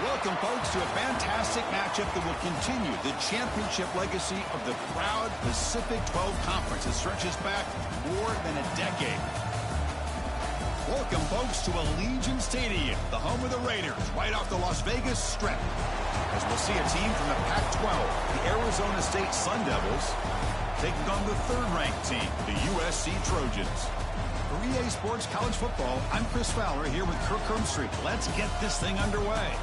Welcome, folks, to a fantastic matchup that will continue the championship legacy of the proud Pacific 12 Conference that stretches back more than a decade. Welcome, folks, to Allegiant Stadium, the home of the Raiders, right off the Las Vegas Strip. As we'll see a team from the Pac-12, the Arizona State Sun Devils, taking on the third-ranked team, the USC Trojans. For EA Sports College Football, I'm Chris Fowler here with Kirk Hermstreet. Let's get this thing underway.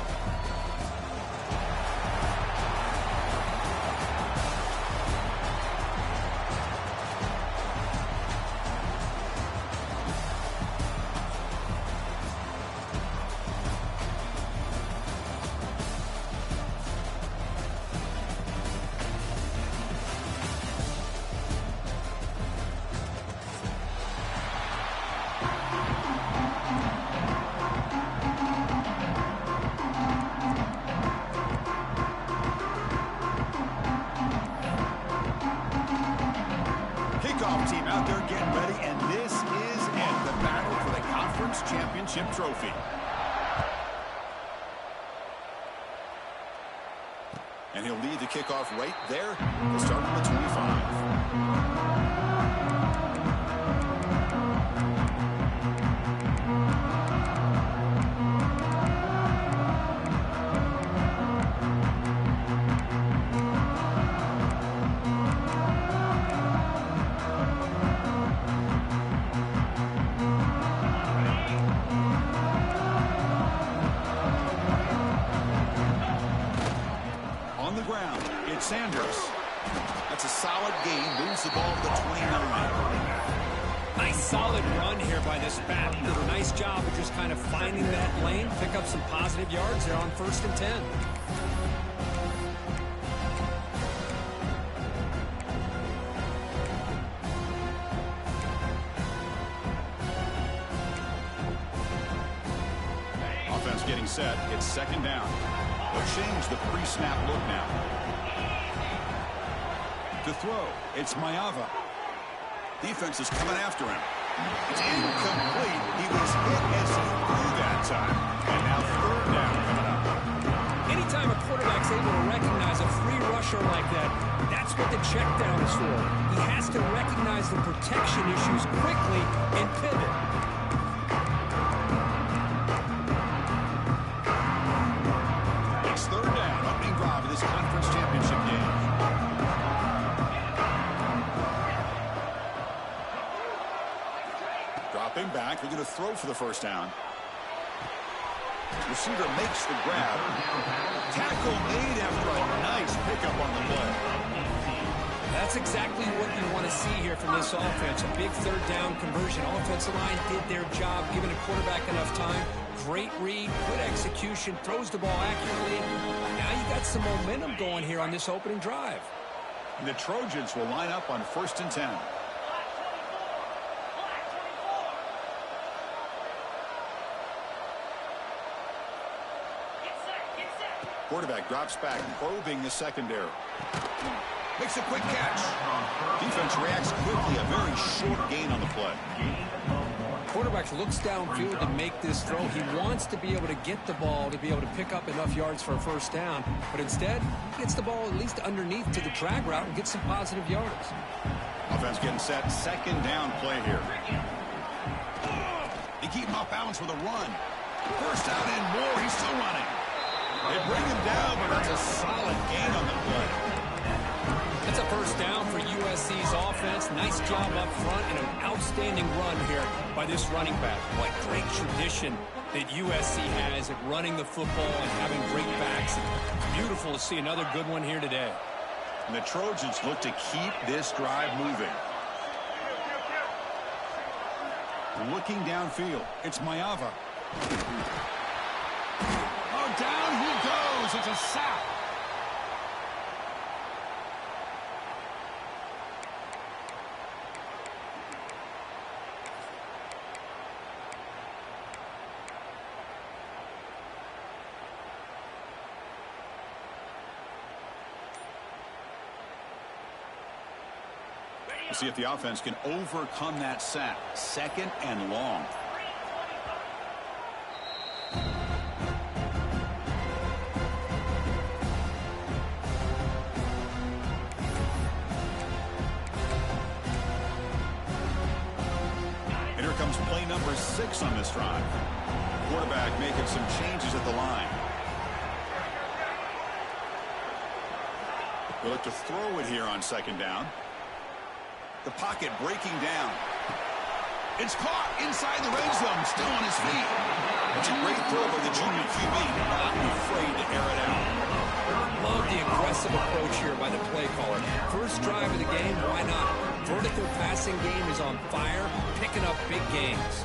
Team out there getting ready, and this is it, the battle for the conference championship trophy. And he'll lead the kickoff right there. He'll start on the 25. Sanders. That's a solid gain. Moves the ball to the 29. Nice solid run here by this back. Did a nice job of just kind of finding that lane, pick up some positive yards there on 1st and 10. Offense getting set. It's second down. They'll change the pre-snap look now. To throw, it's Mayava. Defense is coming after him. It's incomplete. He was hit as he threw that time. And now third down coming up. Anytime a quarterback's able to recognize a free rusher like that, that's what the check down is for. He has to recognize the protection issues quickly and pivot. It's third down, opening drive of this conference championship game. Dropping back, they're going to throw for the first down. Receiver makes the grab. Tackle made after a nice pickup on the play. That's exactly what you want to see here from this offense. A big third down conversion. Offensive line did their job, giving a quarterback enough time. Great read, good execution, throws the ball accurately. Now you got some momentum going here on this opening drive. And the Trojans will line up on 1st and 10. Quarterback drops back, probing the secondary. Makes a quick catch. Defense reacts quickly. A very short gain on the play. Quarterback looks downfield to make this throw. He wants to be able to get the ball to be able to pick up enough yards for a first down. But instead, he gets the ball at least underneath to the drag route and gets some positive yards. Offense getting set. Second down play here. They keep him off balance with a run. First down and more. He's still running. They bring him down, but that's a solid gain on the play. That's a first down for USC's offense. Nice job up front and an outstanding run here by this running back. What great tradition that USC has at running the football and having great backs. It's beautiful to see another good one here today. And the Trojans look to keep this drive moving. Looking downfield, it's Mayava. Oh, down he goes. It's a sack. We'll see if the offense can overcome that sack. Second and long. 6 on this drive. Quarterback making some changes at the line. We'll look to throw it here on 2nd down. The pocket breaking down. It's caught inside the red zone, still on his feet. It's a great throw by the junior QB, not afraid to air it out. Love the aggressive approach here by the play caller. First drive of the game, why not? Vertical passing game is on fire, picking up big gains.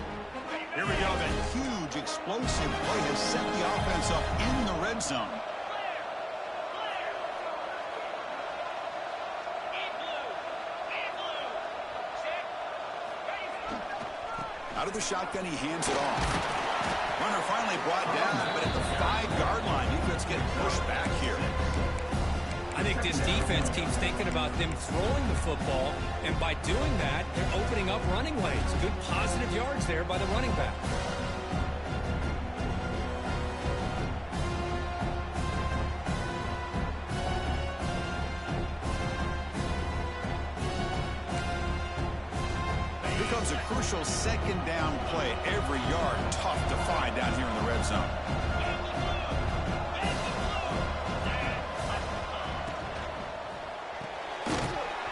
Here we go. That huge explosive play has set the offense up in the red zone. Out of the shotgun, he hands it off. Runner finally brought down, but at the 5-yard line, defense getting pushed back here. I think this defense keeps thinking about them throwing the football, and by doing that, they're opening up running lanes. Good positive yards there by the running back. Becomes a crucial 2nd down play. Every yard tough to find down here in the red zone.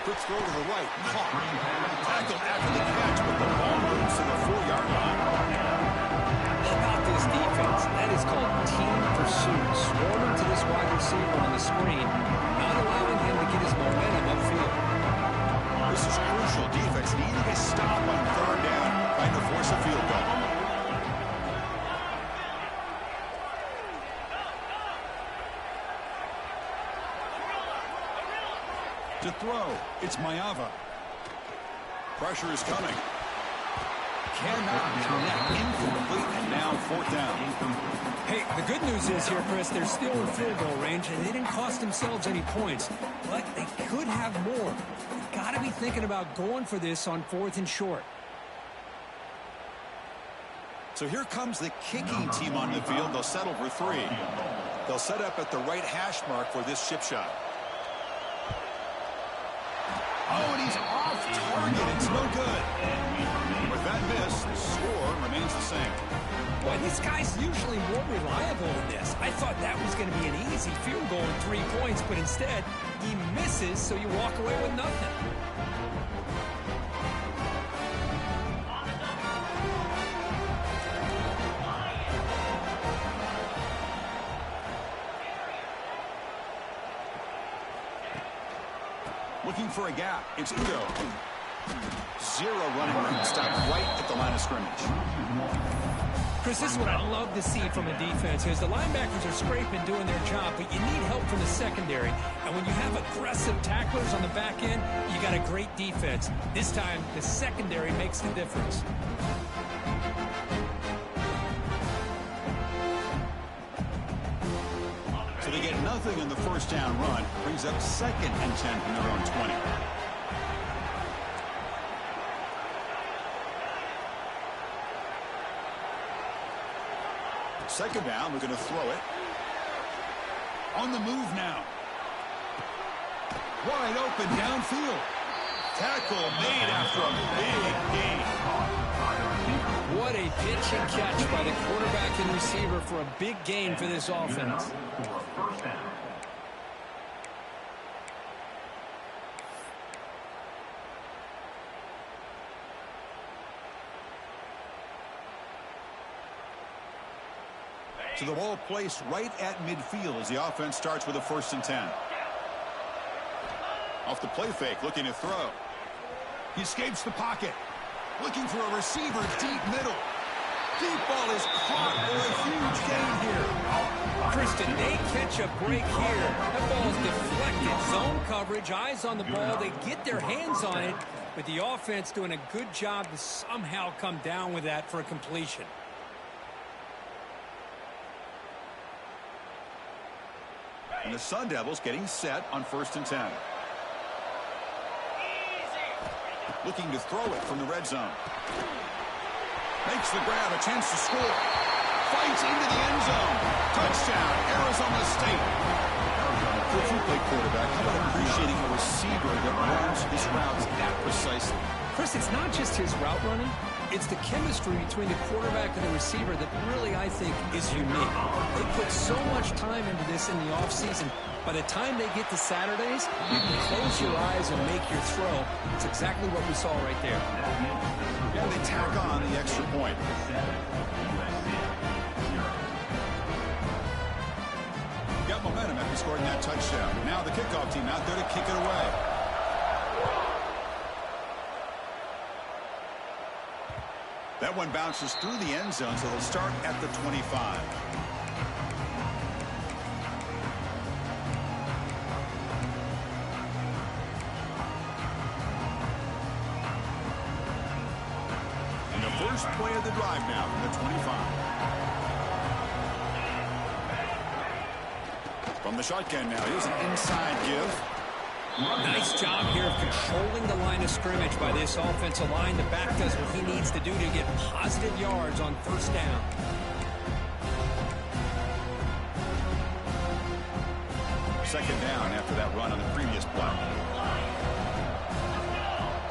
Quick throw to the right. Caught. Tackled after the catch, but the ball moves to the 4-yard line. About this defense, that is called team pursuit. Swarming to this wide receiver on the screen, not allowing him to get his momentum upfield. This is crucial. Defense needing a stop on 3rd down, trying to force a field goal. To throw, it's Mayava. Pressure is coming. Cannot connect, incomplete, and now 4th down. Hey, the good news is here, Chris, they're still in field goal range, and they didn't cost themselves any points, but they could have more. You've got to be thinking about going for this on 4th and short. So here comes the kicking team on the field. They'll settle for 3. They'll set up at the right hash mark for this chip shot. Oh, and he's off target. It's no good. With that miss, the score remains the same. Boy, this guy's usually more reliable than this. I thought that was going to be an easy field goal in 3 points, but instead, he misses, so you walk away with nothing. Looking for a gap. It's Udo. 0 running room. Stopped right at the line of scrimmage. Chris, this is what I love to see from a defense is the linebackers are scraping, doing their job, but you need help from the secondary. And when you have aggressive tacklers on the back end, you got a great defense. This time, the secondary makes the difference. So they get nothing in the 1st down run. Brings up 2nd and 10 from their own 20. Second down, we're going to throw it. On the move now. Wide open downfield. Tackle made after a big gain. What a pitch and catch by the quarterback and receiver for a big gain for this offense. So the ball placed right at midfield as the offense starts with a 1st and 10. Off the play fake, looking to throw. He escapes the pocket. Looking for a receiver deep middle. Deep ball is caught for a huge gain here. Chris, did they catch a break here? That ball is deflected. Zone coverage, eyes on the ball. They get their hands on it, but the offense doing a good job to somehow come down with that for a completion. And the Sun Devils getting set on 1st and 10. Looking to throw it from the red zone. Makes the grab, a chance to score. Fights into the end zone. Touchdown, Arizona State. If you play quarterback, how about appreciating a receiver that runs his routes that precisely? Chris, it's not just his route running. It's the chemistry between the quarterback and the receiver that really, I think, is unique. They put so much time into this in the offseason. By the time they get to Saturdays, you can close your eyes and make your throw. It's exactly what we saw right there. And they tack on the extra point. Got momentum after scoring that touchdown. Now the kickoff team out there to kick it away. That one bounces through the end zone, so they'll start at the 25. And the first play of the drive now from the 25. From the shotgun now, here's an inside give. Nice job here of controlling the line of scrimmage by this offensive line. The back does what he needs to do to get positive yards on first down. Second down after that run on the previous play.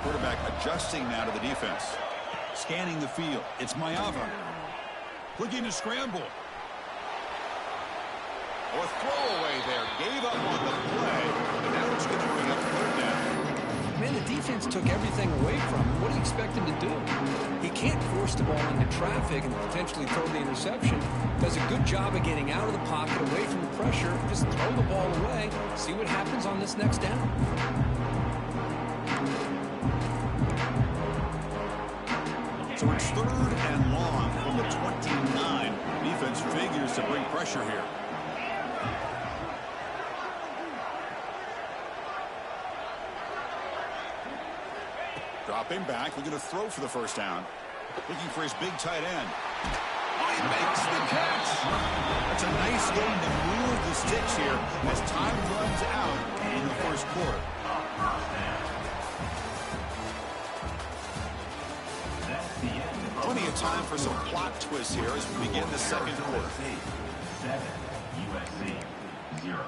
Quarterback adjusting now to the defense. Scanning the field. It's Mayava. Looking to scramble. Or throwaway there. Gave up on the play. And now it's going to bring up third down. Man, the defense took everything away from him. What do you expect him to do? He can't force the ball into traffic and potentially throw the interception. Does a good job of getting out of the pocket, away from the pressure. Just throw the ball away. See what happens on this next down. So it's third and long from the 29. Defense figures to bring pressure here. Dropping back, looking to throw for the first down. Looking for his big tight end. Oh, he makes the catch. That's a nice game to move the sticks here as time runs out in the first quarter. Plenty of time for some plot twists here as we begin the second quarter. 7, USC 0.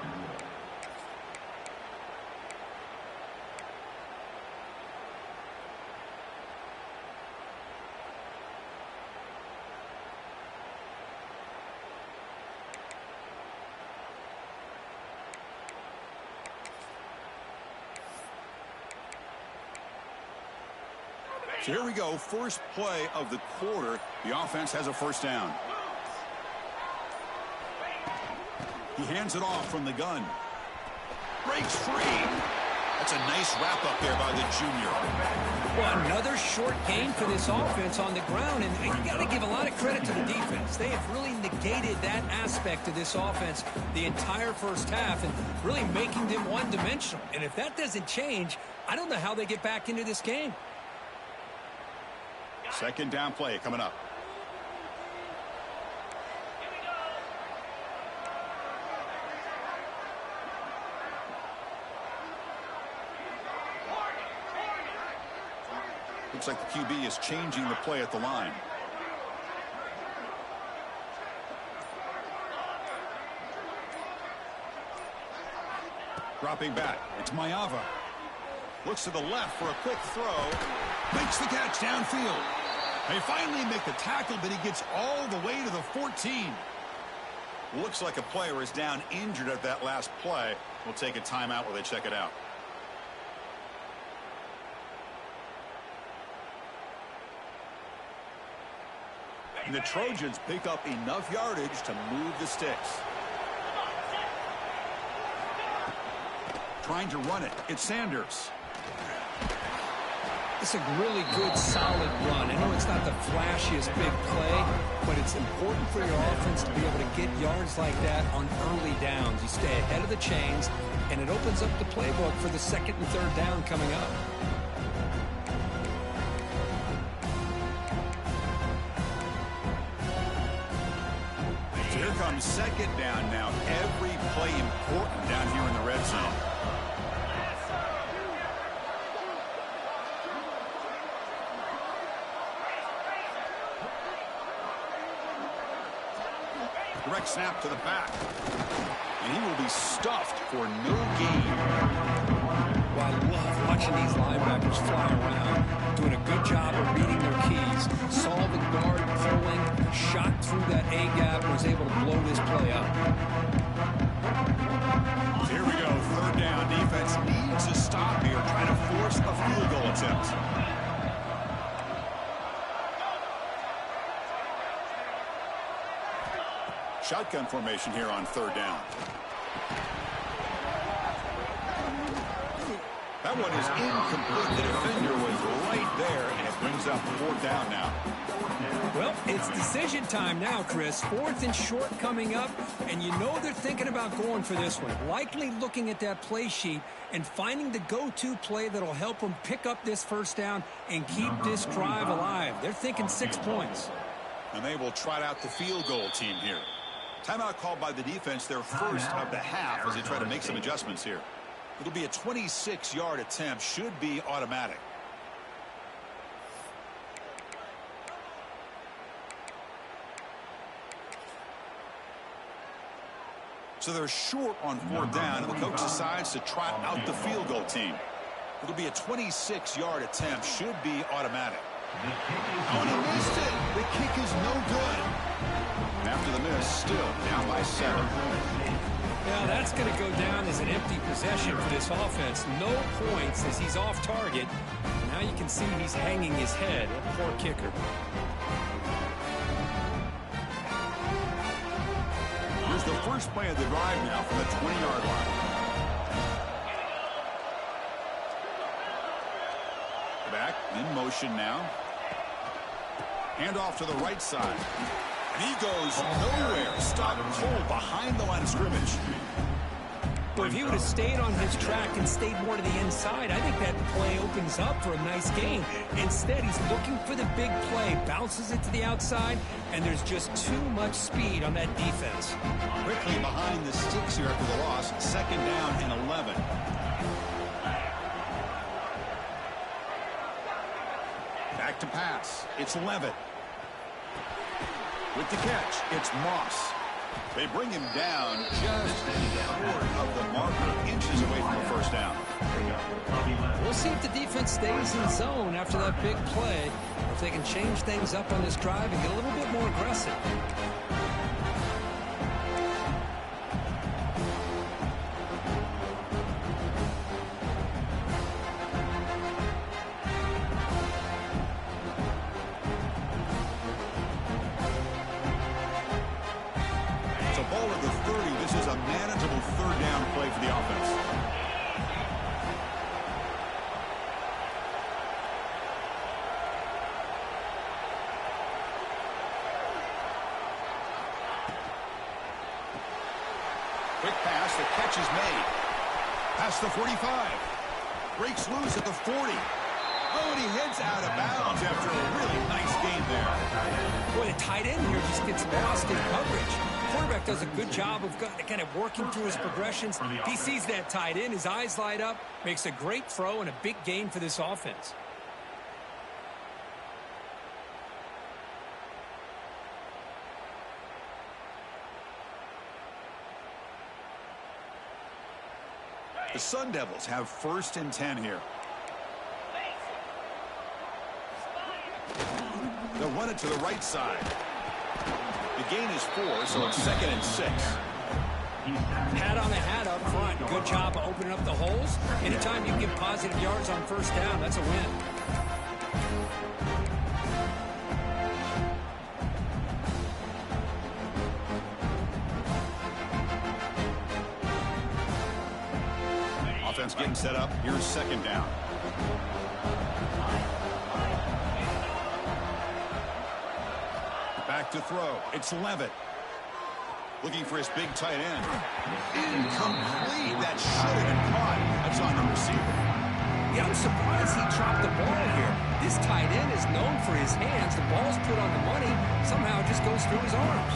So here we go, first play of the quarter. The offense has a first down. He hands it off from the gun. Breaks free. That's a nice wrap-up there by the junior. Well, another short gain for this offense on the ground, and you got to give a lot of credit to the defense. They have really negated that aspect of this offense the entire first half and really making them one-dimensional. And if that doesn't change, I don't know how they get back into this game. Second down play coming up. Looks like the QB is changing the play at the line. Dropping back. It's Mayava. Looks to the left for a quick throw. Makes the catch downfield. They finally make the tackle, but he gets all the way to the 14. Looks like a player is down injured at that last play. We'll take a timeout while they check it out. And the Trojans pick up enough yardage to move the sticks. Trying to run it. It's Sanders. It's a really good, solid run. I know it's not the flashiest big play, but it's important for your offense to be able to get yards like that on early downs. You stay ahead of the chains, and it opens up the playbook for the second and third down coming up. So here comes second down now. Every play important down here in the red zone. Direct snap to the back. And he will be stuffed for no gain. Well, I love watching these linebackers fly around. doing a good job of reading their keys. Saw the guard pulling, shot through that A-gap, was able to blow this play up. Here we go, third down. Defense needs a stop here, trying to force a field goal attempt. Shotgun formation here on third down. That one is incomplete. The defender was right there, and it brings up fourth down now. Well, it's decision time now, Chris. Fourth and short coming up, and you know they're thinking about going for this one. Likely looking at that play sheet and finding the go-to play that'll help them pick up this first down and keep this drive alive. They're thinking 6 points. And they will trot out the field goal team here. Timeout called by the defense, their first of the half, as they try to make some adjustments here. It'll be a 26-yard attempt, should be automatic. So they're short on fourth down, and the coach decides to trot out the field goal team. It'll be a 26-yard attempt, should be automatic. Oh, and he missed it. The kick is no good. And after the miss, still down by 7. Now that's going to go down as an empty possession for this offense. No points as he's off target. Now you can see he's hanging his head. Poor kicker. Here's the first play of the drive now from the 20-yard line. Back in motion now. Hand off to the right side. And he goes nowhere. Stopped cold behind the line of scrimmage. Well, if he would have stayed on his track and stayed more to the inside, I think that play opens up for a nice gain. Instead, he's looking for the big play, bounces it to the outside, and there's just too much speed on that defense. Quickly behind the sticks here after the loss. Second down and 11. Back to pass. It's Levitt. With the catch, it's Moss. They bring him down just short of the marker, inches away from the first down. We'll see if the defense stays in zone after that big play, or if they can change things up on this drive and get a little bit more aggressive. Quick pass, the catch is made. Past the 45. Breaks loose at the 40. Oh, and he heads out of bounds after a really nice game there. Boy, the tight end here just gets lost in coverage. The quarterback does a good job of kind of working through his progressions. He sees that tight end, his eyes light up, makes a great throw and a big gain for this offense. The Sun Devils have first and 10 here. They'll run it to the right side. The gain is 4, so it's second and 6. Hat on the hat up front. Good job of opening up the holes. Anytime you get positive yards on first down, that's a win. Offense getting set up. Here's second down. Back to throw. It's Levitt. Looking for his big tight end. Incomplete. That should have been caught. That's on the receiver. Yeah, I'm surprised he dropped the ball here. This tight end is known for his hands. The ball's put on the money. Somehow it just goes through his arms.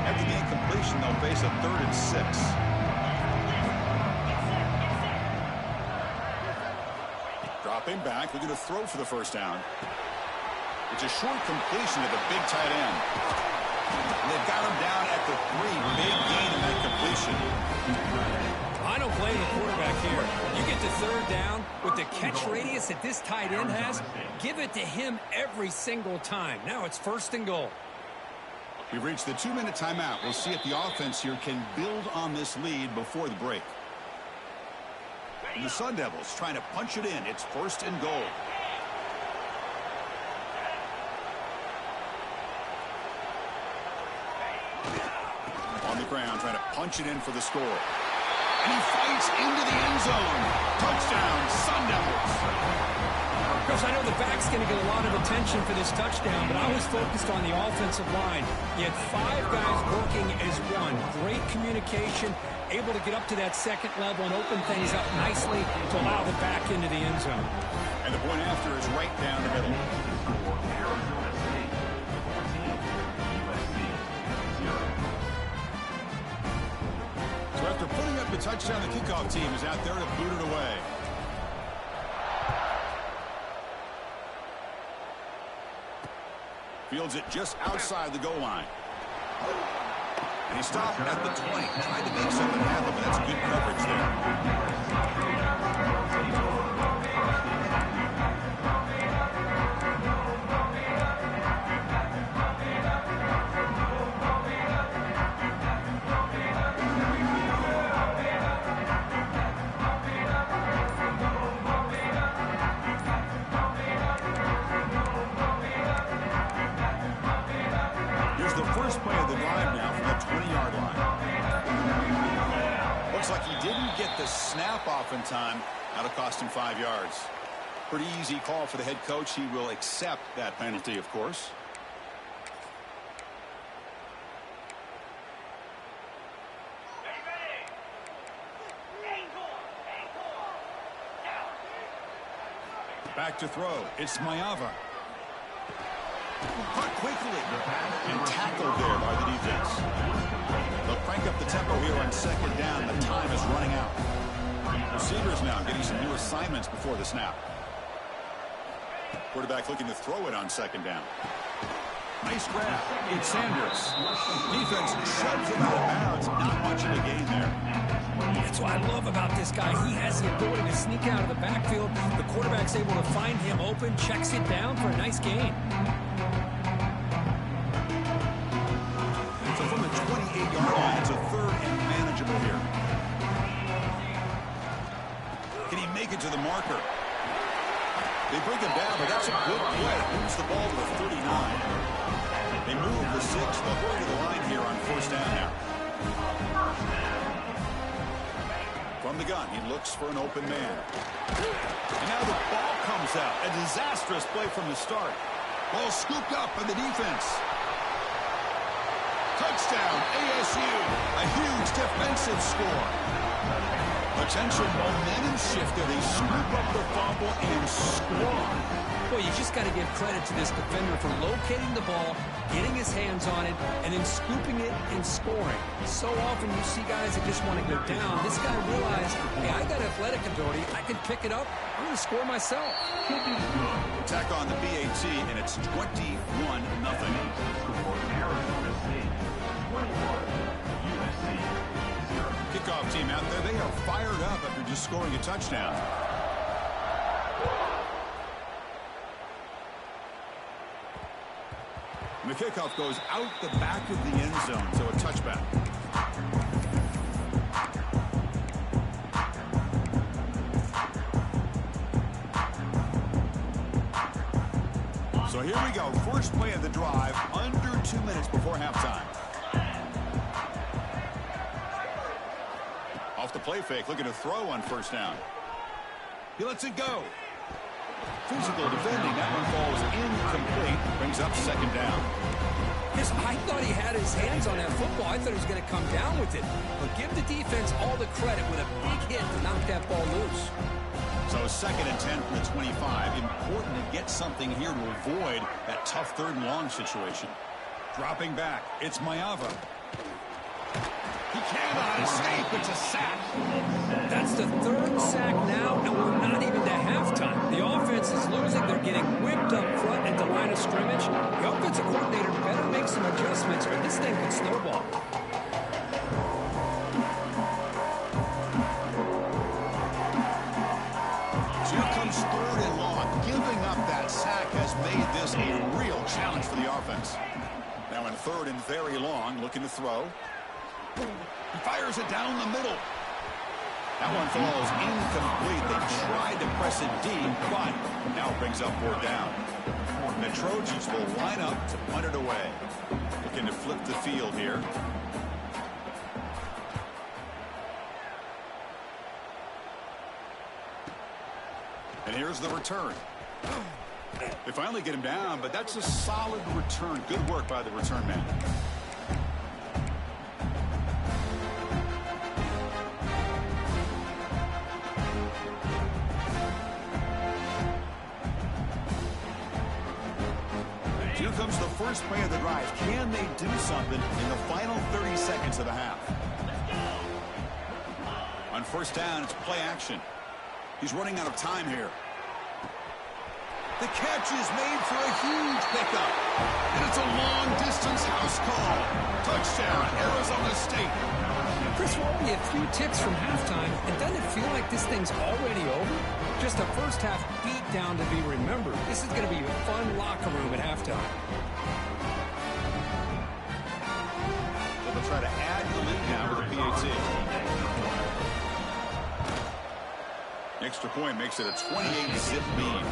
After the incompletion, they'll face a 3rd and 6. Dropping back, looking to throw for the first down. It's a short completion to the big tight end. They've got him down at the 3. Big gain in that completion. I don't blame the quarterback here. You get to third down with the catch radius that this tight end has, give it to him every single time. Now it's 1st and goal. We've reached the 2-minute timeout. We'll see if the offense here can build on this lead before the break. And the Sun Devils trying to punch it in. It's 1st and goal. On the ground, trying to punch it in for the score. And he fights into the end zone. Touchdown, Sun Devils. Coach, I know the back's going to get a lot of attention for this touchdown, but I was focused on the offensive line. You had 5 guys working as one. Great communication, able to get up to that second level and open things up nicely to allow the back into the end zone. And the point after is right down the middle. So after putting up the touchdown, the kickoff team is out there to boot it away. Fields it just outside the goal line. And he stopped at the 20. Tried to make something happen, but that's good coverage there. First play of the drive now from the 20-yard line. Looks like he didn't get the snap off in time. That'll cost him 5 yards. Pretty easy call for the head coach. He will accept that penalty, of course. Back to throw. It's Mayava. Caught quickly and tackled there by the defense. They'll crank up the tempo here on 2nd down. The time is running out. Receivers now getting some new assignments before the snap. Quarterback looking to throw it on 2nd down. Nice grab. It's Sanders. Defense shoves him out of bounds. Not much of a gain there. That's what I love about this guy. He has the ability to sneak out of the backfield. The quarterback's able to find him open, checks it down for a nice gain. So from the 28-yard line, it's a 3rd and manageable here. Can he make it to the marker? They bring him down, but that's a good play. Moves the ball to the 39. They move the 6. They'll go to the line here on 1st down now. From the gun, he looks for an open man. And now the ball comes out. A disastrous play from the start. Ball scooped up by the defense. Touchdown, ASU. A huge defensive score. Potential momentum shifter. They scoop up the fumble and score. Boy, you just got to give credit to this defender for locating the ball, getting his hands on it, and then scooping it and scoring. So often you see guys that just want to go down. This guy realized, hey, I got athletic ability. I can pick it up. I'm going to score myself. Attack on the BAT, and it's 21-0. Kickoff team out there. They are fired up after just scoring a touchdown. And the kickoff goes out the back of the end zone, so a touchback. So here we go. First play of the drive, under 2 minutes before halftime. Off the play fake, looking to throw on 1st down. He lets it go. Physical defending. That one falls incomplete. Brings up 2nd down. Yes, I thought he had his hands on that football. I thought he was going to come down with it. But give the defense all the credit with a big hit to knock that ball loose. So 2nd and 10 from the 25. Important to get something here to avoid that tough 3rd and long situation. Dropping back. It's Mayava. He cannot escape. It's a sack. That's the 3rd sack now, and we're not even to halftime. The offense is losing. They're getting whipped up front at the line of scrimmage. The offensive coordinator better make some adjustments, or It's 3rd and long. Giving up that sack has made this a real challenge for the offense. Now in 3rd and very long, looking to throw. He fires it down the middle. That one falls incomplete. They tried to press it deep, but now it brings up 4th down. The Trojans will line up to punt it away. Looking to flip the field here. And here's the return. They finally get him down, but that's a solid return. Good work by the return man. Here comes the first play of the drive. Can they do something in the final 30 seconds of the half? On 1st down, it's play action. He's running out of time here. The catch is made for a huge pickup. And it's a long-distance house call. Touchdown, Arizona State. Chris, we're only a few ticks from halftime, and doesn't it feel like this thing's already over? Just a first half beat down to be remembered. This is going to be a fun locker room at halftime. They'll try to add the lead now with a PAT. Extra point makes it a 28-zip lead.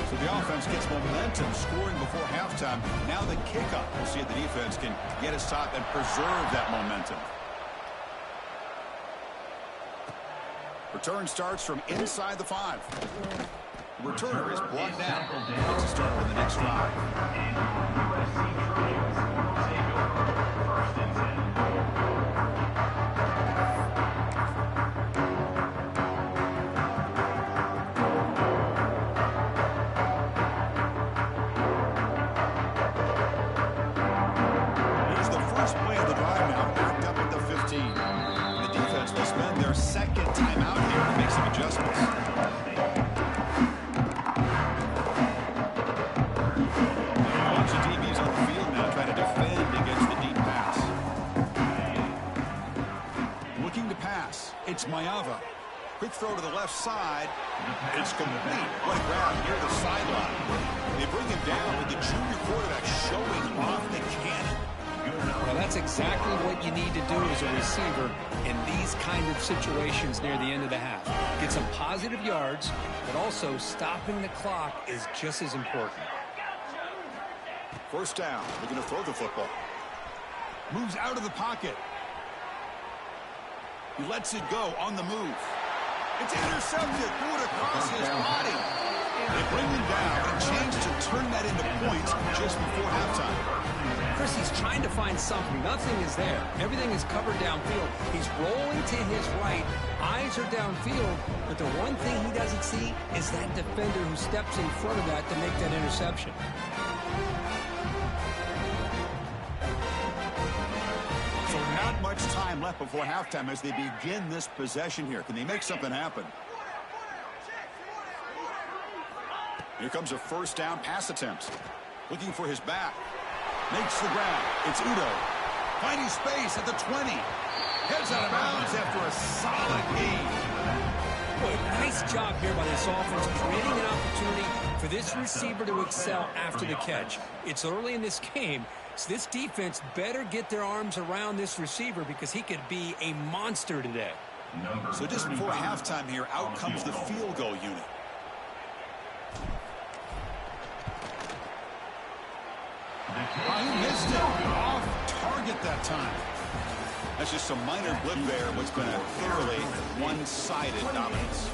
So the offense gets momentum, scoring before halftime. Now the kickoff. We'll see if the defense can get a stop and preserve that momentum. Return starts from inside the 5. The returner is brought down. Let's start with the next drive. Here's the first play of the drive now, backed up at the 15. The defense will spend their 2nd time out here to make some adjustments. It's Mayava. Quick throw to the left side. It's complete. What a grab near the sideline. They bring him down with the junior quarterback showing off the cannon. Well, that's exactly what you need to do as a receiver in these kind of situations near the end of the half. Get some positive yards, but also stopping the clock is just as important. 1st down. They're going to throw the football. Moves out of the pocket. He lets it go on the move. It's intercepted. Threw it across his body. They bring him down and change to turn that into points just before halftime. Chris, he's trying to find something. Nothing is there. Everything is covered downfield. He's rolling to his right. Eyes are downfield. But the one thing he doesn't see is that defender who steps in front of that to make that interception. Not much time left before halftime as they begin this possession here. Can they make something happen? Here comes a 1st down pass attempt. Looking for his back. Makes the grab. It's Udo. Finding space at the 20. Heads out of bounds after a solid gain. Boy, nice job here by this offense, creating an opportunity for this receiver to excel after the catch. It's early in this game. So this defense better get their arms around this receiver because he could be a monster today. So just before halftime here, out comes the field goal unit. He missed it. Off target that time. That's just some minor blip there. What's been a thoroughly one-sided dominance.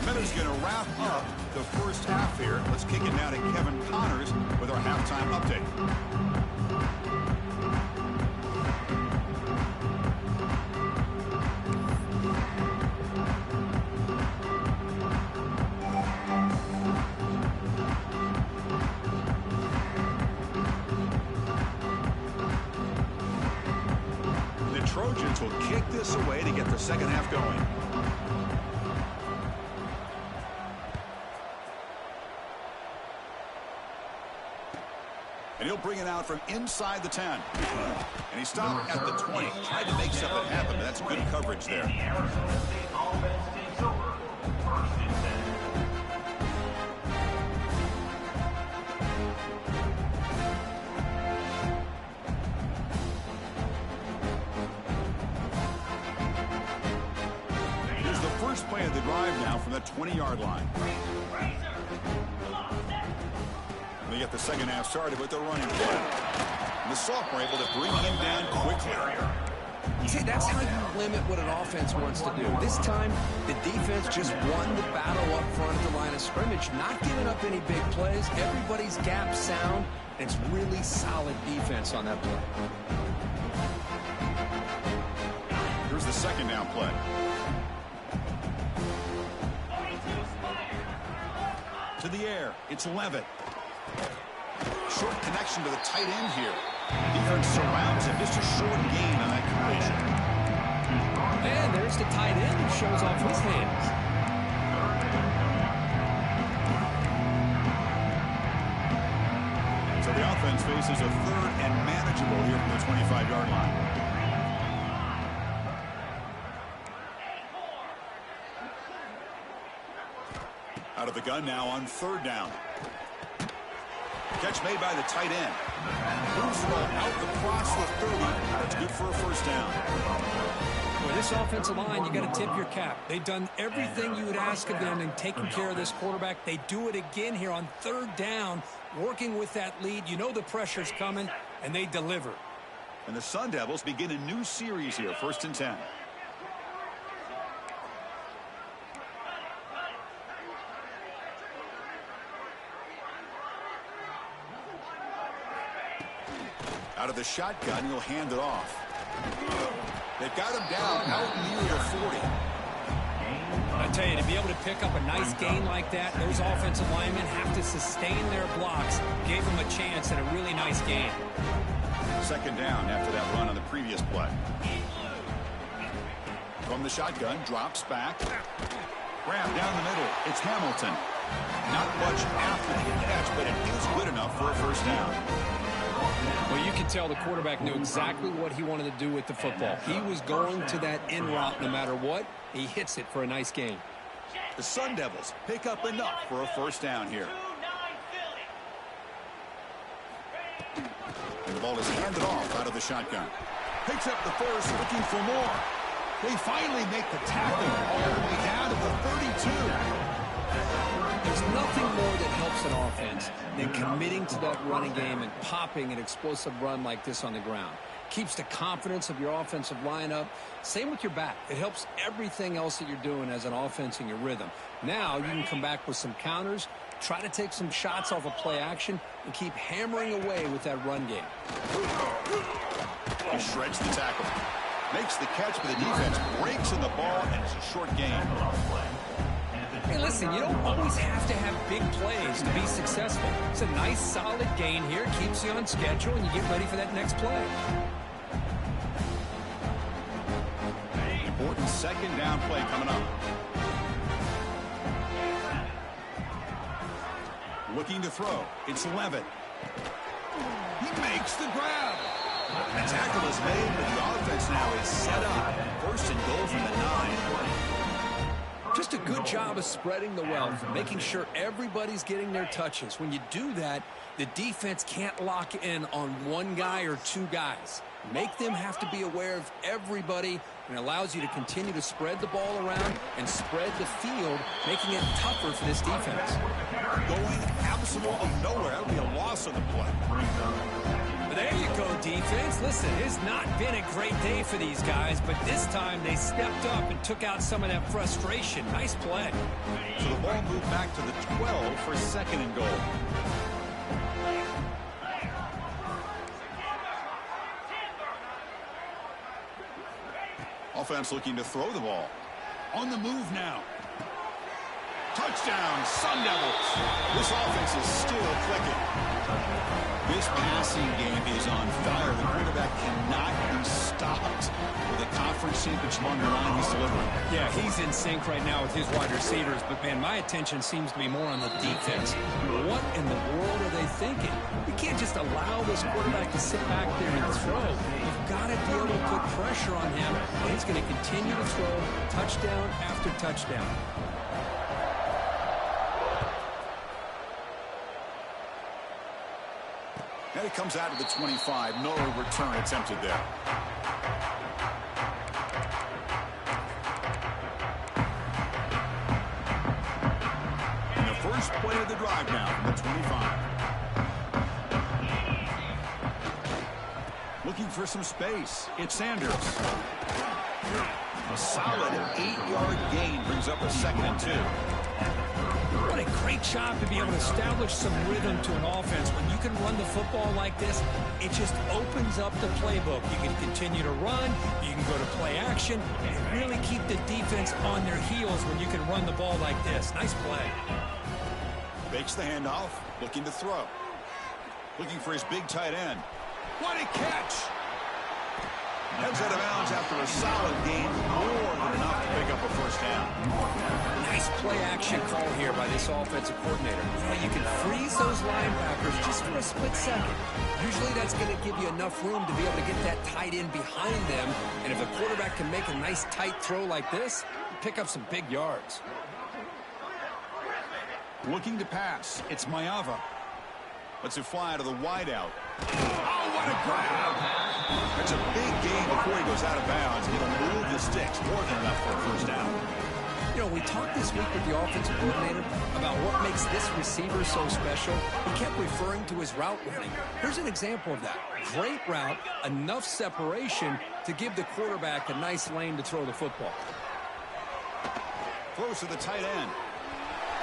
Miller's going to wrap up the first half here. Let's kick it now to Kevin Connors with our halftime update. Trojans will kick this away to get the second half going. And And he'll bring it out from inside the 10. And he stopped at the 20. Tried to make something happen, but that's good coverage there. The Arizona State offense takes over. First and 10. Here's the first play of the drive now from the 20-yard line. They get the second half started with the running play. And the sophomore able to bring him down quickly. See, that's how you limit what an offense wants to do. This time, the defense just won the battle up front at the line of scrimmage, not giving up any big plays. Everybody's gap sound, and it's really solid defense on that play. Here's the second down play. To the air, it's Levitt. Short connection to the tight end here. Defense surrounds him. Just a short gain on that completion. And there's the tight end who shows off his hands. So the offense faces a third and manageable here from the 25-yard line. Out of the gun now on third down. Catch made by the tight end. Moves the ball out across the 30. That's good for a first down. Boy, this offensive line, you got to tip your cap. They've done everything you would ask of them in taking care of this quarterback. They do it again here on third down, working with that lead. You know the pressure's coming, and they deliver. And the Sun Devils begin a new series here, 1st and 10. Out of the shotgun, he'll hand it off. They've got him down out near the 40. I tell you, to be able to pick up a nice gain like that, those offensive linemen have to sustain their blocks. Gave them a chance at a really nice gain. Second down after that run on the previous play. From the shotgun, drops back. Grab down the middle. It's Hamilton. Not much after the catch, but it is good enough for a first down. Well, you can tell the quarterback knew exactly what he wanted to do with the football. He was going to that in route no matter what. He hits it for a nice gain. The Sun Devils pick up enough for a first down here. And the ball is handed off out of the shotgun. Picks up the first, looking for more. They finally make the tackle all the way down to the 32. There's nothing more that helps an offense than committing to that running game and popping an explosive run like this on the ground. Keeps the confidence of your offensive lineup. Same with your back. It helps everything else that you're doing as an offense in your rhythm. Now you can come back with some counters, try to take some shots off of play action, and keep hammering away with that run game. He shreds the tackle. Makes the catch, but the defense breaks in the ball, and it's a short gain. Hey, listen, you don't always have to have big plays to be successful. It's a nice, solid gain here. Keeps you on schedule, and you get ready for that next play. Important second down play coming up. Looking to throw. It's Levitt. He makes the grab. The tackle is made, but the offense now is set up. First and goal from the 9. Just a good job of spreading the wealth, making sure everybody's getting their touches. When you do that, the defense can't lock in on one guy or two guys. Make them have to be aware of everybody, and allows you to continue to spread the ball around and spread the field, making it tougher for this defense. Going absolutely nowhere. That would be a loss on the play. But there you go, defense. Listen, it's not been a great day for these guys, but this time they stepped up and took out some of that frustration. Nice play. So the ball moved back to the 12 for second and goal. Offense looking to throw the ball. On the move now. Touchdown, Sun Devils. This offense is still clicking. This passing game is on fire. The quarterback cannot be stopped with a confident different sequence along the line he's delivering. Yeah, he's in sync right now with his wide receivers, but, man, my attention seems to be more on the defense. What in the world are they thinking? You can't just allow this quarterback to sit back there and throw. You've got to be able to put pressure on him, and he's going to continue to throw touchdown after touchdown. And it comes out to the 25. No return attempted there. And the first play of the drive now from the 25. Looking for some space. It's Sanders. A solid 8-yard gain brings up a 2nd and 2. What a great job to be able to establish some rhythm to an offense. When you can run the football like this, it just opens up the playbook. You can continue to run, you can go to play action, and really keep the defense on their heels when you can run the ball like this. Nice play. Fakes the handoff, looking to throw. Looking for his big tight end. What a catch! Heads out of bounds after a solid gain, more than enough to pick up a first down. Nice play-action call here by this offensive coordinator. You can freeze those linebackers just for a split second. Usually that's going to give you enough room to be able to get that tight end behind them. And if a quarterback can make a nice tight throw like this, pick up some big yards. Looking to pass. It's Mayava. Lets it fly out of the wideout. Oh, what a grab! That's a big gain before he goes out of bounds. It'll move the sticks. More than enough for a first down. You know, we talked this week with the offensive coordinator about what makes this receiver so special. He kept referring to his route running. Here's an example of that. Great route, enough separation to give the quarterback a nice lane to throw the football. Throws to the tight end.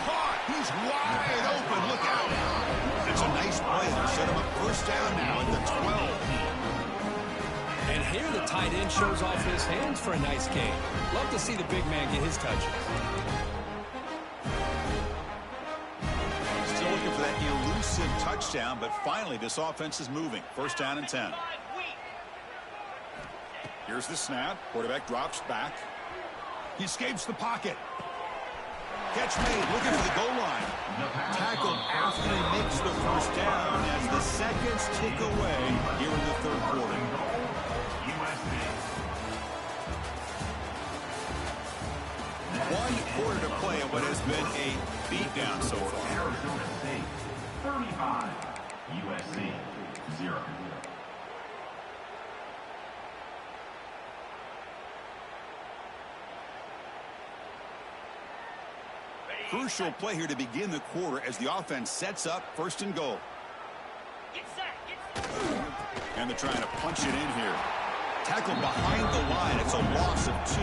Caught! He's wide open. Look out! It's a nice play. They'll set him up first down now at the 12. And here the tight end shows off his hands for a nice gain. Love to see the big man get his touches. Still looking for that elusive touchdown, but finally this offense is moving. First down and 10. Here's the snap. Quarterback drops back. He escapes the pocket. Catch made, looking for the goal line. Tackled after he makes the first down as the seconds tick away here in the third quarter. 1 quarter to play in what has been a beatdown so far. Arizona State 35, USC 0. Crucial play here to begin the quarter as the offense sets up first and goal. And they're trying to punch it in here. Tackle behind the line. It's a loss of 2.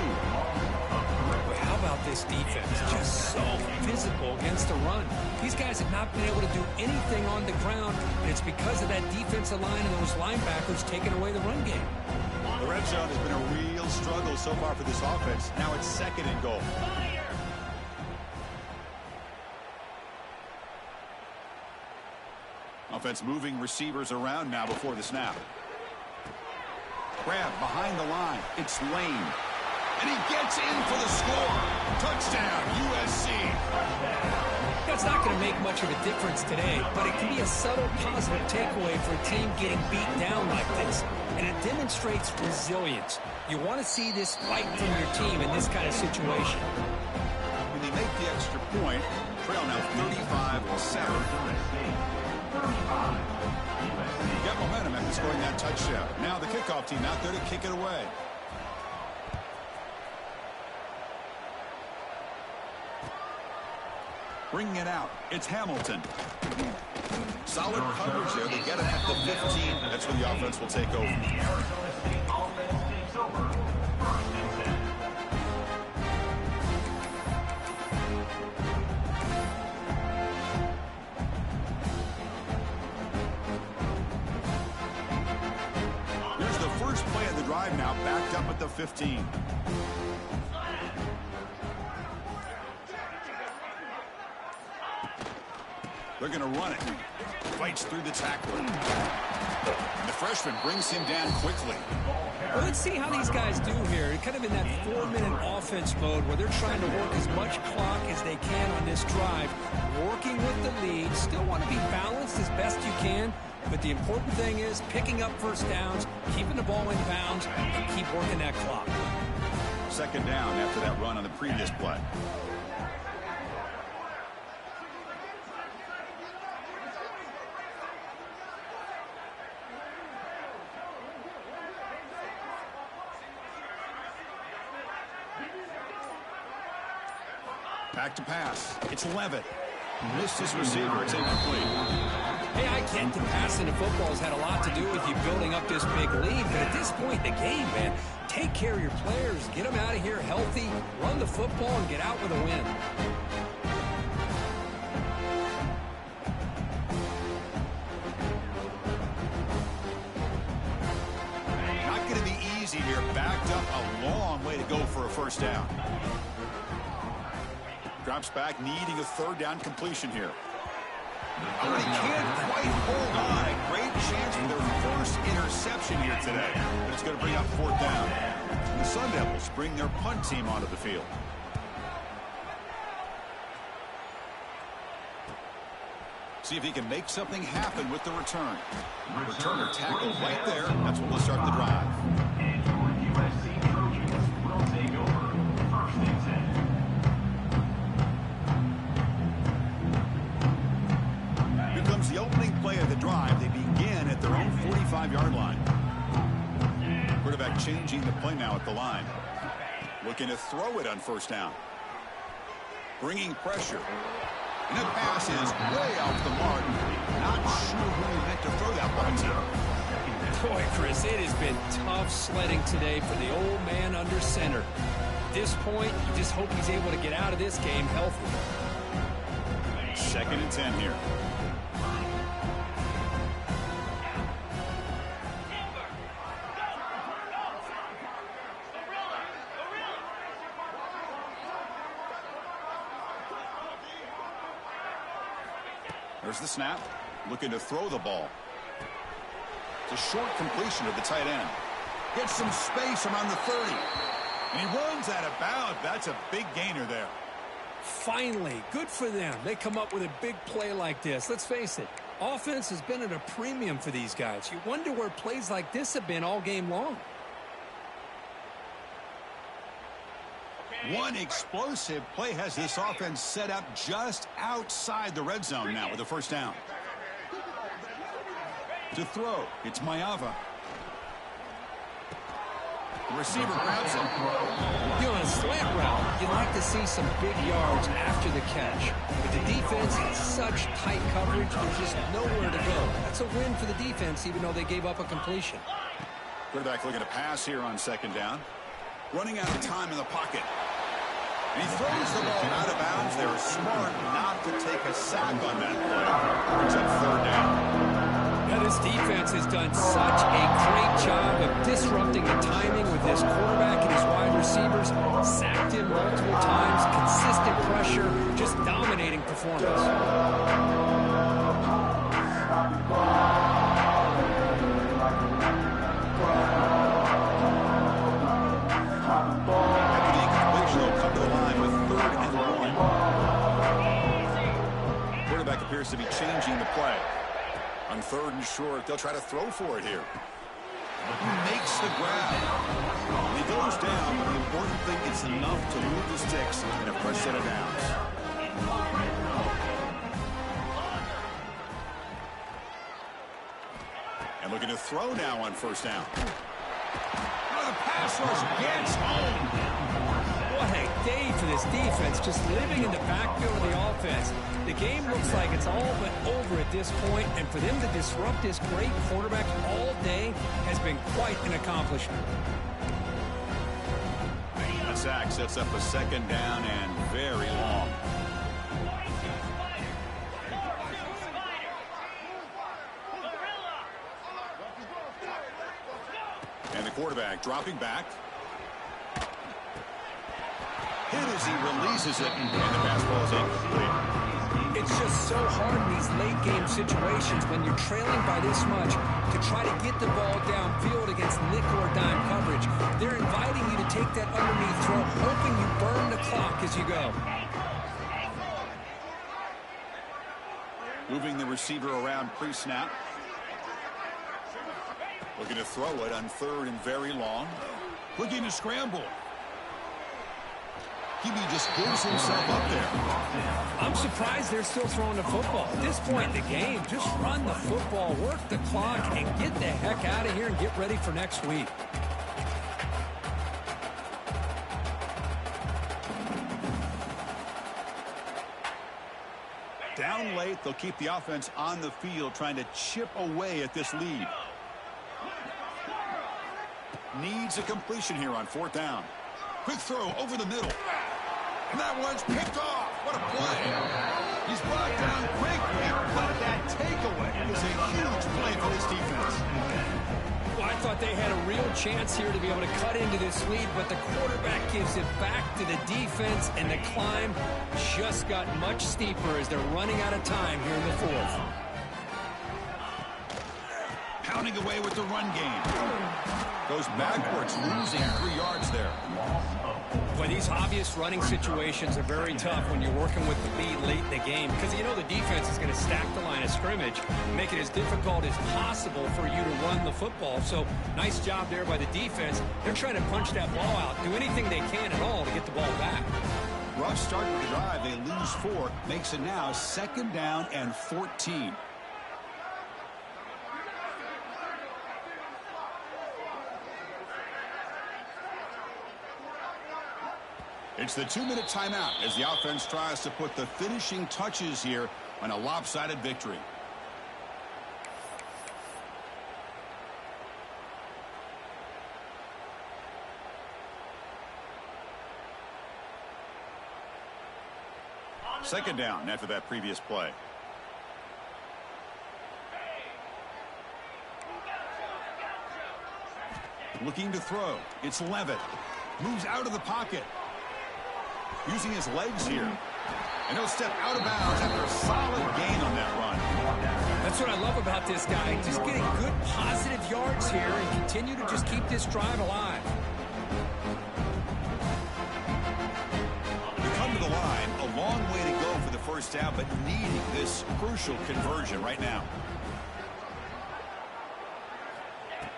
But how about this defense? Just so physical against the run. These guys have not been able to do anything on the ground, and it's because of that defensive line and those linebackers taking away the run game. The red zone has been a real struggle so far for this offense. Now it's second and goal. Offense moving receivers around now before the snap. Grab behind the line. It's Lane. And he gets in for the score. Touchdown, USC. That's not going to make much of a difference today, but it can be a subtle positive takeaway for a team getting beat down like this. And it demonstrates resilience. You want to see this fight from your team in this kind of situation. When they make the extra point, trail now 35-7. Get momentum after scoring that touchdown. Now the kickoff team out there to kick it away. Bringing it out. It's Hamilton. Solid coverage there. They get it at the 15. That's where the offense will take over. Arizona State offense takes over. First and 10. Here's the first play of the drive now, backed up at the 15. They're going to run it. Fights through the tackler. And the freshman brings him down quickly. Well, let's see how these guys do here. Kind of in that 4-minute offense mode where they're trying to work as much clock as they can on this drive, working with the lead. Still want to be balanced as best you can, but the important thing is picking up first downs, keeping the ball in bounds, and keep working that clock. Second down after that run on the previous play. Back to pass. It's Levitt. Missed his receiver. It's incomplete. Hey, I get the passing of football has had a lot to do with you building up this big lead, but at this point in the game, man, take care of your players. Get them out of here healthy, run the football, and get out with a win. Not going to be easy here. Backed up a long way to go for a first down. Drops back, needing a third down completion here. Oh, he can't quite hold on. A great chance for their first interception here today. But it's going to bring up fourth down. The Sun Devils bring their punt team onto the field. See if he can make something happen with the return. Returner tackled right there. That's when we'll start the drive. And your USC Trojans will take over first and 10. Here comes the opening play of the drive. They begin at their own 45-yard line. Quarterback changing the play now at the line. Looking to throw it on first down. Bringing pressure. And the pass is way off the mark. Not sure who he meant to throw that ball to. Boy, Chris, it has been tough sledding today for the old man under center. At this point, you just hope he's able to get out of this game healthy. Second and 10 here. There's the snap. Looking to throw the ball. It's a short completion of the tight end. Gets some space around the 30. And he runs out of bounds. That's a big gainer there. Finally, good for them. They come up with a big play like this. Let's face it, offense has been at a premium for these guys. You wonder where plays like this have been all game long. One explosive play has this offense set up just outside the red zone now with a first down. To throw, it's Mayava. The receiver grabs him. You know, on a slant route, you'd like to see some big yards after the catch. But the defense has such tight coverage, there's just nowhere to go. That's a win for the defense, even though they gave up a completion. Quarterback looking to pass here on second down. Running out of time in the pocket. And he throws the ball out of bounds. They were smart not to take a sack on that play. It's up third down. Now, this defense has done such a great job of disrupting the timing with this quarterback and his wide receivers. Sacked him multiple times, consistent pressure, just dominating performance. Appears to be changing the play. On third and short, they'll try to throw for it here. He makes the grab. He goes down, but the important thing is enough to move the sticks in a fresh set of downs. And looking to throw now on first down. Oh, the pass rush gets home. What a day for this defense, just living in the backfield of the offense. The game looks like it's all but over at this point, and for them to disrupt this great quarterback all day has been quite an accomplishment. That sack sets up a second down and very long. And the quarterback dropping back. Hit as he releases it, and the pass ball is incomplete. It's just so hard in these late-game situations when you're trailing by this much to try to get the ball downfield against nickel or dime coverage. They're inviting you to take that underneath throw, hoping you burn the clock as you go. Moving the receiver around pre-snap. Looking to throw it on 3rd and very long. Looking to scramble. He just gives himself up there. I'm surprised they're still throwing the football. At this point in the game, just run the football, work the clock, and get the heck out of here and get ready for next week. Down late, they'll keep the offense on the field trying to chip away at this lead. Needs a completion here on 4th down. Quick throw over the middle. And that one's picked off. What a play. He's brought down quickly, but that takeaway is a huge play for this defense. Well, I thought they had a real chance here to be able to cut into this lead, but the quarterback gives it back to the defense, and the climb just got much steeper as they're running out of time here in the 4th. Pounding away with the run game. Goes backwards, losing 3 yards there. Boy, these obvious running situations are very tough when you're working with the lead late in the game because you know the defense is going to stack the line of scrimmage, make it as difficult as possible for you to run the football. So nice job there by the defense. They're trying to punch that ball out, do anything they can at all to get the ball back. Rough start to the drive. They lose 4. Makes it now 2nd down and 14. It's the 2-minute timeout as the offense tries to put the finishing touches here on a lopsided victory. Second down after that previous play. Looking to throw. It's Levitt. Moves out of the pocket. Using his legs here. And he'll step out of bounds after a solid gain on that run. That's what I love about this guy. Just getting good positive yards here and continue to just keep this drive alive. We come to the line. A long way to go for the first down, but needing this crucial conversion right now.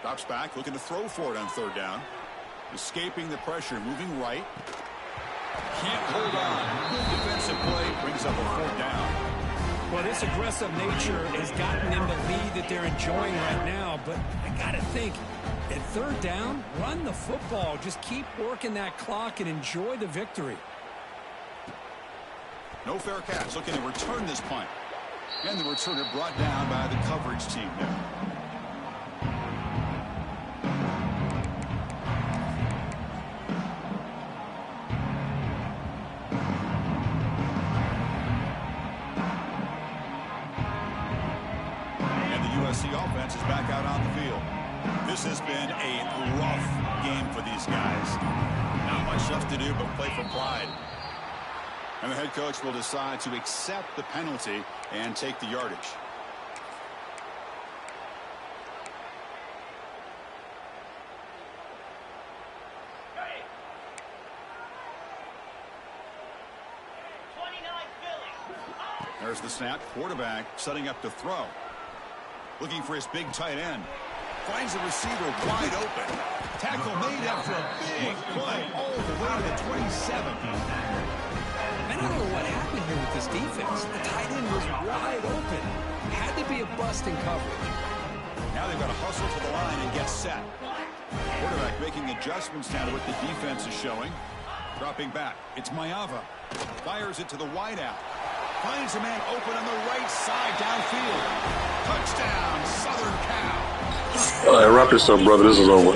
Drops back, looking to throw for it on 3rd down. Escaping the pressure, moving right. Can't hold on. Good defensive play, brings up a 4th down. Well, this aggressive nature has gotten them the lead that they're enjoying right now, but I got to think, at 3rd down, run the football. Just keep working that clock and enjoy the victory. No fair catch, looking to return this punt. And the returner brought down by the coverage team there. USC offense is back out on the field. This has been a rough game for these guys. Not much left to do but play for pride. And the head coach will decide to accept the penalty and take the yardage. There's the snap. Quarterback setting up to throw. Looking for his big tight end. Finds the receiver wide open. Tackle made after a big play all the way to the 27. I don't know what happened here with this defense. The tight end was wide open. Had to be a bust in coverage. Now they've got to hustle to the line and get set. Quarterback making adjustments now to what the defense is showing. Dropping back. It's Mayava. Fires it to the wideout. Finds a man open on the right side downfield. Touchdown, Southern Cal. All right, wrap this up, brother. This is over.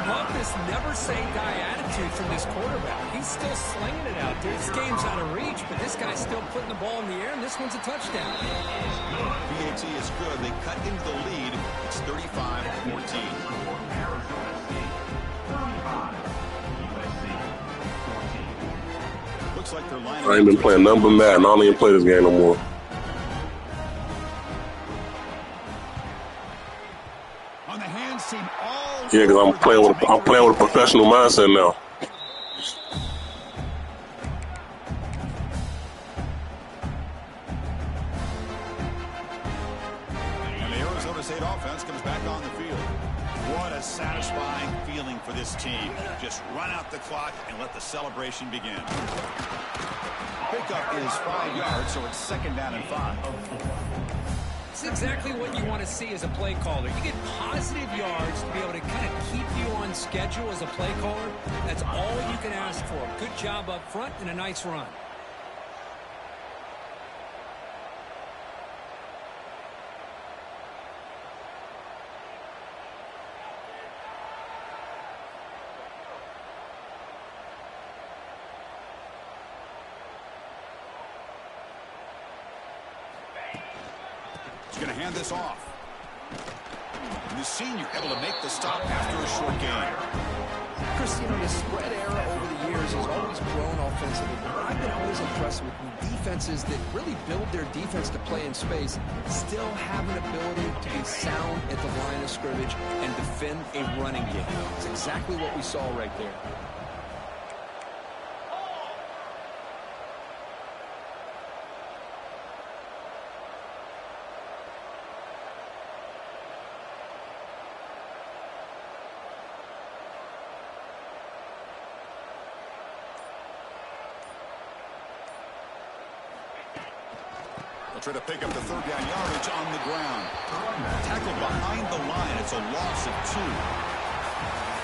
Love this never say die attitude from this quarterback. He's still slinging it out there. This game's out of reach, but this guy's still putting the ball in the air, and this one's a touchdown. PAT is good. They cut into the lead. It's 35-14. Looks like they're lining I ain't been up playing nothing but Madden. I don't even play this game no more. on the hands team all Yeah, because I'm playing with a professional mindset now. And the Arizona State offense comes back on the field. What a satisfying feeling for this team. Just run out the clock and let the celebration begin. Pickup is 5 yards, so it's 2nd down and 5. It's exactly what you want to see as a play caller. You get positive yards to be able to kind of keep you on schedule as a play caller. That's all you can ask for. Good job up front and a nice run. He's going to hand this off. And the senior able to make the stop after a short gain. Chris, you know, the spread era over the years has always grown offensively, but I've been always impressed with defenses that really build their defense to play in space, still have an ability to be sound at the line of scrimmage and defend a running game. It's exactly what we saw right there. They'll try to pick up the 3rd down yardage on the ground. Tackled behind the line. It's a loss of 2.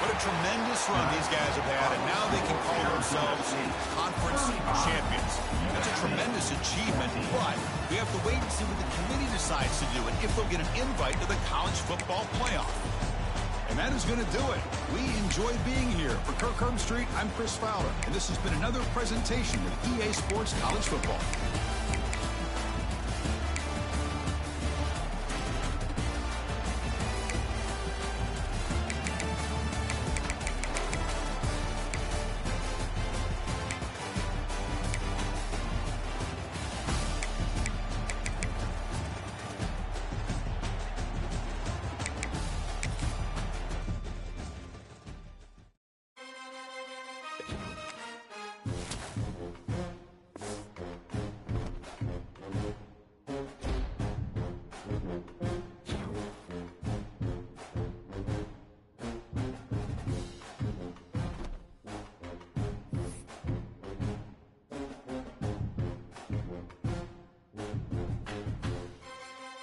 What a tremendous run these guys have had, and now they can call themselves conference champions. That's a tremendous achievement, but we have to wait and see what the committee decides to do and if they'll get an invite to the college football playoff. And that is going to do it. We enjoy being here. For Kirk Street, I'm Chris Fowler, and this has been another presentation with EA Sports College Football.